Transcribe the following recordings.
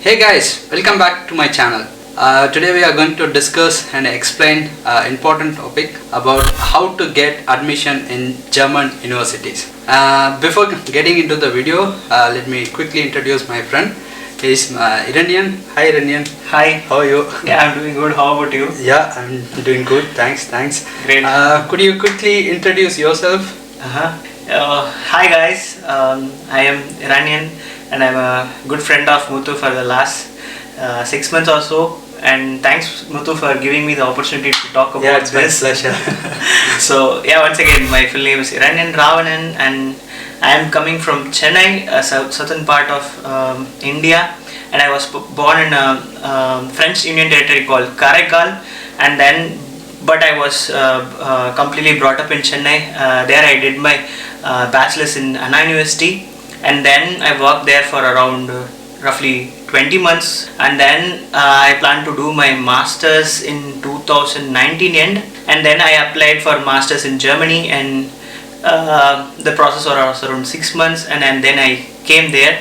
Hey guys, welcome back to my channel. Today we are going to discuss and explain an important topic about how to get admission in German universities. Before getting into the video, let me quickly introduce my friend. He is Eranyan. Hi Eranyan. Hi. How are you? Yeah, I'm doing good. How about you? Yeah, I'm doing good. Thanks. Great. Could you quickly introduce yourself? Hi guys. I am Eranyan and I'm a good friend of Muthu for the last 6 months or so. And thanks Muthu for giving me the opportunity to talk about it's this. my pleasure. So yeah, once again, my full name is Eranyan Ravanan and I am coming from Chennai, a southern part of India, and I was born in a French Union territory called Karaikal, but I was completely brought up in Chennai. There I did my bachelor's in Anna University, and then I worked there for around roughly 20 months, and then I plan to do my master's in 2019 end, and then I applied for master's in Germany, and the process was around 6 months, and then I came there.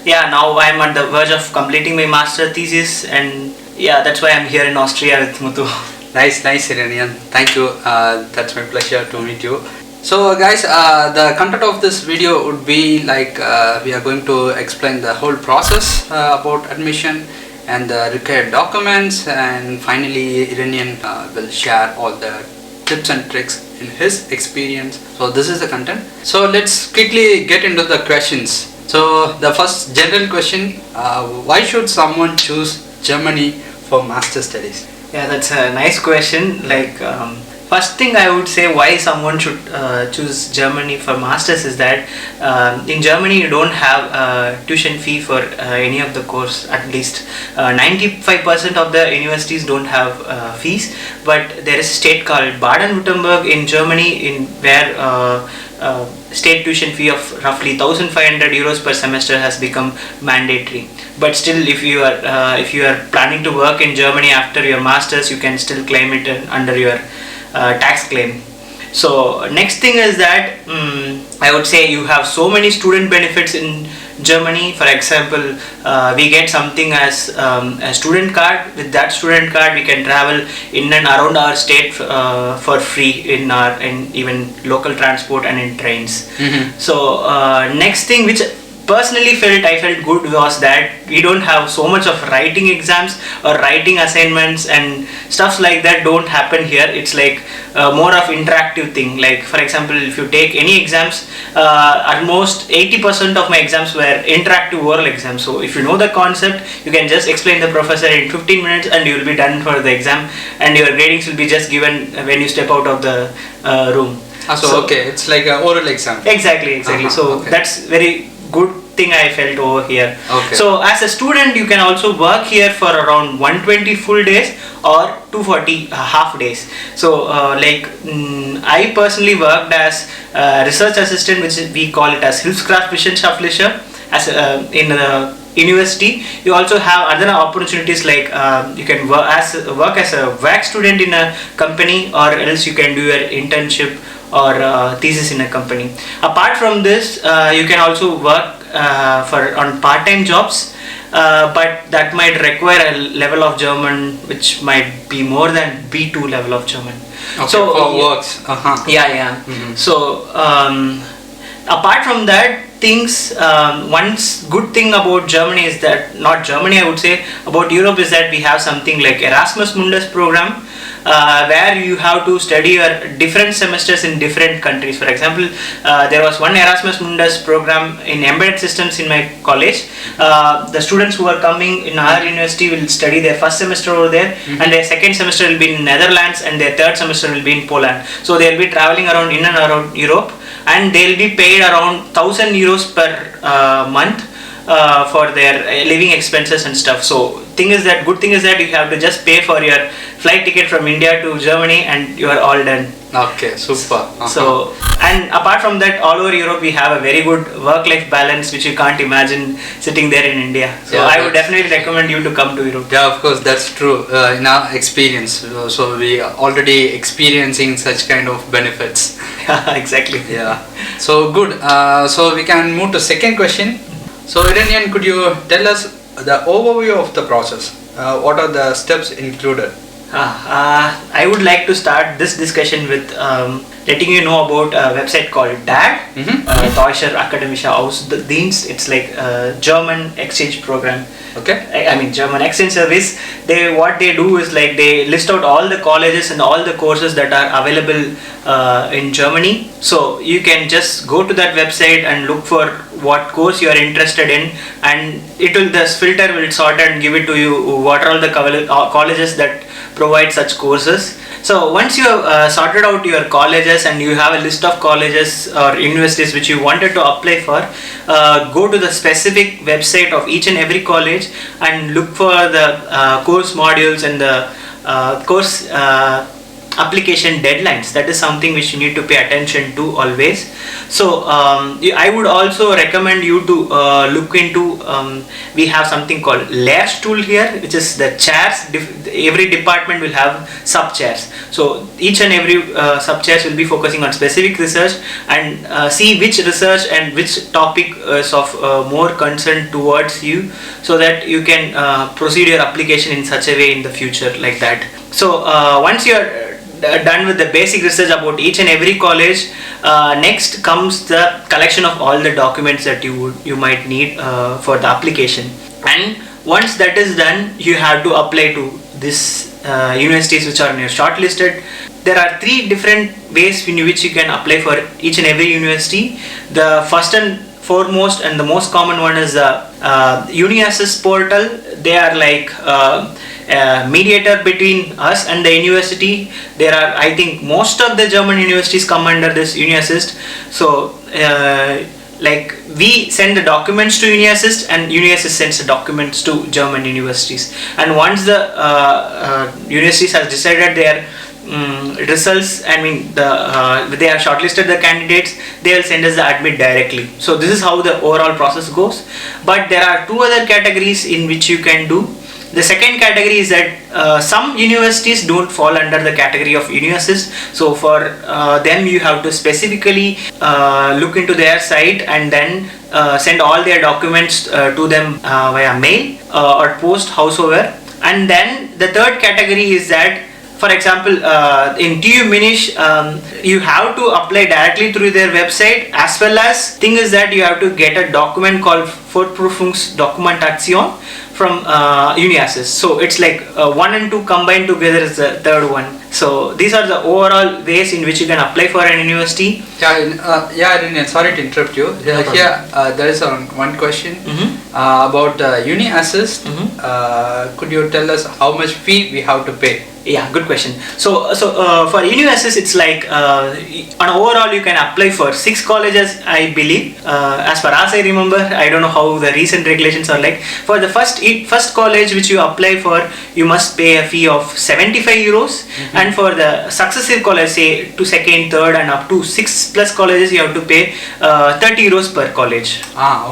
Yeah, now I'm at the verge of completing my master thesis, and yeah, that's why I'm here in Austria with Muthu. Nice, Eranyan. Thank you. That's my pleasure to meet you. So guys, the content of this video would be like we are going to explain the whole process about admission and the required documents, and finally Eranyan will share all the tips and tricks in his experience. So this is the content. So let's quickly get into the questions. So the first general question, why should someone choose Germany for master studies? Yeah, that's a nice question. First thing I would say why someone should choose Germany for masters is that in Germany you don't have tuition fee for any of the course. At least 95% of the universities don't have fees, but there is a state called Baden-Württemberg in Germany where state tuition fee of roughly 1,500 euros per semester has become mandatory. But still, if you are planning to work in Germany after your masters, you can still claim it under your tax claim. So next thing is that I would say you have so many student benefits in Germany. For example, we get something as a student card. With that student card, we can travel in and around our state for free in even local transport and in trains. Mm-hmm. So next thing which personally I felt good was that we don't have so much of writing exams or writing assignments and stuff like that don't happen here. It's like more of interactive thing. Like for example, if you take any exams, almost 80% of my exams were interactive oral exams. So if you know the concept, you can just explain the professor in 15 minutes and you will be done for the exam, and your gradings will be just given when you step out of the room. Okay, it's like an oral exam. Exactly. So okay. That's very good thing I felt over here. Okay. So as a student, you can also work here for around 120 full days or 240 half days. So I personally worked as a research assistant, which we call it as Hilfskraftwissenschaftlicher, as in the university. You also have other opportunities like you can work as a WAC student in a company, or else you can do your internship or thesis in a company. Apart from this, you can also work on part-time jobs, but that might require a level of German which might be more than B2 level of German. Okay, so works. Yeah. Mm-hmm. So apart from that, one good thing about Germany is that, not Germany, I would say about Europe, is that we have something like Erasmus Mundus program, where you have to study your different semesters in different countries. For example, there was one Erasmus Mundus program in embedded systems in my college. The students who are coming in our university will study their first semester over there, and their second semester will be in Netherlands, and their third semester will be in Poland. So they will be traveling in and around Europe, and they will be paid around 1,000 euros per month for their living expenses and stuff. So good thing is that you have to just pay for your flight ticket from India to Germany and you are all done. Okay, super. So, and apart from that, all over Europe we have a very good work-life balance which you can't imagine sitting there in India. So yeah, I would definitely recommend you to come to Europe. Yeah, of course, that's true. In our experience, so we are already experiencing such kind of benefits. Exactly. Yeah. So good. So we can move to second question. So Eranyan, could you tell us the overview of the process. What are the steps included? I would like to start this discussion with letting you know about a website called DAD, Deutscher Akademischer Ausdienst. It's like a German exchange program. Okay. I mean German exchange service. What they do is like they list out all the colleges and all the courses that are available in Germany. So you can just go to that website and look for what course you are interested in, and this filter will sort and give it to you what are all the colleges that provide such courses. So once you have sorted out your colleges and you have a list of colleges or universities which you wanted to apply for, go to the specific website of each and every college and look for the course modules and the course application deadlines. That is something which you need to pay attention to always. So I would also recommend you to look into we have something called Lehrstuhl here, which is the chairs. Every department will have sub chairs, so each and every sub chairs will be focusing on specific research, and see which research and which topic is of more concern towards you, so that you can proceed your application in such a way in the future, like that. So once you are done with the basic research about each and every college, next comes the collection of all the documents that you might need for the application. And once that is done, you have to apply to this universities which are shortlisted. There are 3 different ways in which you can apply for each and every university. The first and foremost and the most common one is the Ingenious portal. They are like mediator between us and the university. There are, I think, most of the German universities come under this Ingenious. So like we send the documents to Ingenious and Ingenious sends the documents to German universities, and once the universities has decided their results, I mean they have shortlisted the candidates, they will send us the admit directly. So this is how the overall process goes. But there are 2 other categories in which you can do. The second category is that some universities don't fall under the category of Ingenious. So for them you have to specifically look into their site and then send all their documents to them via mail or post, howsoever. And then the third category is that, for example, in TU Munich, you have to apply directly through their website, as well as thing is that you have to get a document called Vorprüfungsdokumentation from Ingenious. So it's like 1 and 2 combined together is the third one. So these are the overall ways in which you can apply for an university. Eranyan, sorry to interrupt you. Here there is one question about Ingenious. Could you tell us how much fee we have to pay? Yeah, good question. So for Ingenious, it's like on overall you can apply for 6 colleges, I believe. As far as I remember, I don't know how the recent regulations are like. For the first college which you apply for, you must pay a fee of 75 euros, and for the successive college, say to second, third, and up to 6+ colleges, you have to pay 30 euros per college.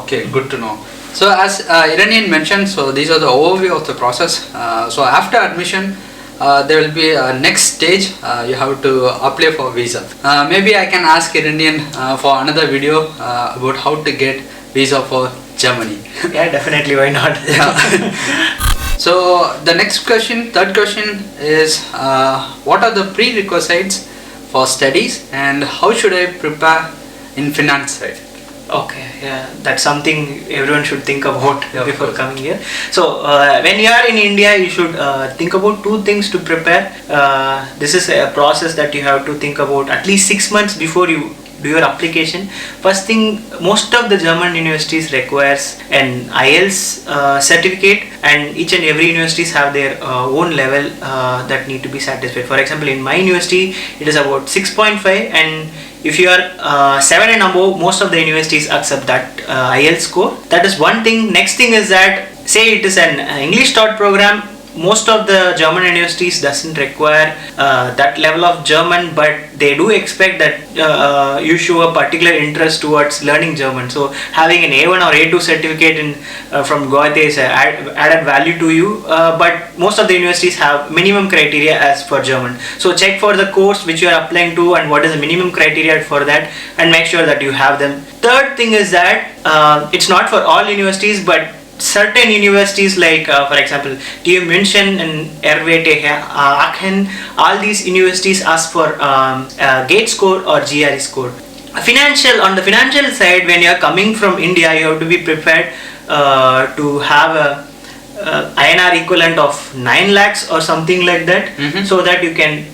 Okay, good to know. So as Eranyan mentioned, so these are the overview of the process. So after admission, there will be a next stage. You have to apply for visa. Maybe I can ask Eranyan for another video about how to get visa for Germany. Yeah, definitely, why not? So the next question, third question is what are the prerequisites for studies and how should I prepare in finance side? Okay, yeah, that's something everyone should think about before coming here. So when you are in India, you should think about 2 things to prepare. This is a process that you have to think about at least 6 months before you do your application. First thing, most of the German universities requires an IELTS certificate, and each and every universities have their own level that need to be satisfied. For example, in my university, it is about 6.5, and if you are 7 and above, most of the universities accept that IELTS score. That is one thing. Next thing is that, say it is an English taught program, most of the German universities doesn't require that level of German, but they do expect that you show a particular interest towards learning German. So having an A1 or A2 certificate from Goethe is added value to you, but most of the universities have minimum criteria as for German. So check for the course which you are applying to and what is the minimum criteria for that, and make sure that you have them. Third thing is that it's not for all universities, but certain universities like for example TU München and RWTH, Aachen, all these universities ask for GATE score or GRE score. On the financial side, when you are coming from India, you have to be prepared to have a INR equivalent of 9 lakhs or something like that, so that you can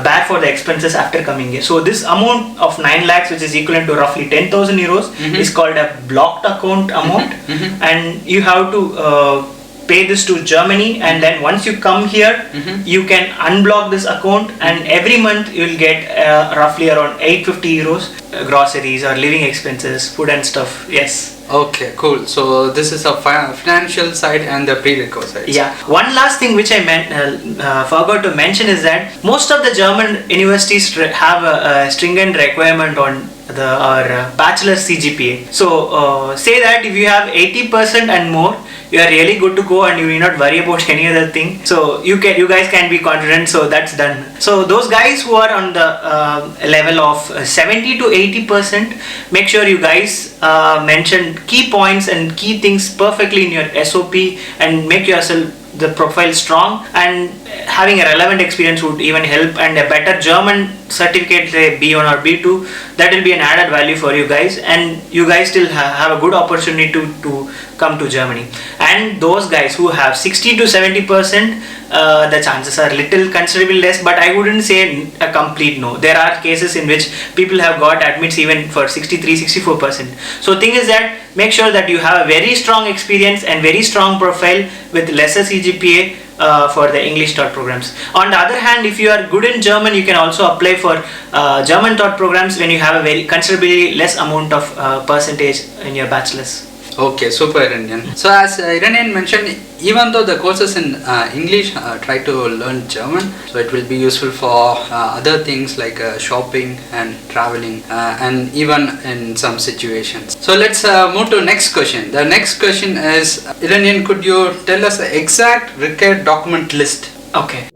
bear for the expenses after coming here. So this amount of 9 lakhs, which is equivalent to roughly 10,000 euros, is called a blocked account amount, and you have to pay this to Germany, and then once you come here, you can unblock this account, and every month you will get roughly around 850 euros groceries or living expenses, food and stuff. Yes. Okay, cool. So this is a financial side and the prerequisites. Yeah. One last thing which I forgot to mention is that most of the German universities have a stringent requirement on the bachelor's CGPA. So say that if you have 80% and more, you are really good to go, and you need not worry about any other thing. So you guys can be confident. So that's done. So those guys who are on the level of 70 to 80%, make sure you guys mention key points and key things perfectly in your SOP, and make yourself the profile strong, and having a relevant experience would even help, and a better German certificate, say B1 or B2, that will be an added value for you guys, and you guys still have a good opportunity to come to Germany. And those guys who have 60 to 70%, the chances are little considerably less, but I wouldn't say a complete no. There are cases in which people have got admits even for 63, 64%. So thing is that make sure that you have a very strong experience and very strong profile with lesser CGPA for the English taught programs. On the other hand, if you are good in German, you can also apply for German taught programs when you have a very considerably less amount of percentage in your bachelor's. Okay, super, Eranyan. So as Eranyan mentioned, even though the courses in English, try to learn German, so it will be useful for other things like shopping and traveling, and even in some situations. So let's move to next question. The next question is, Eranyan, could you tell us the exact required document list? Okay.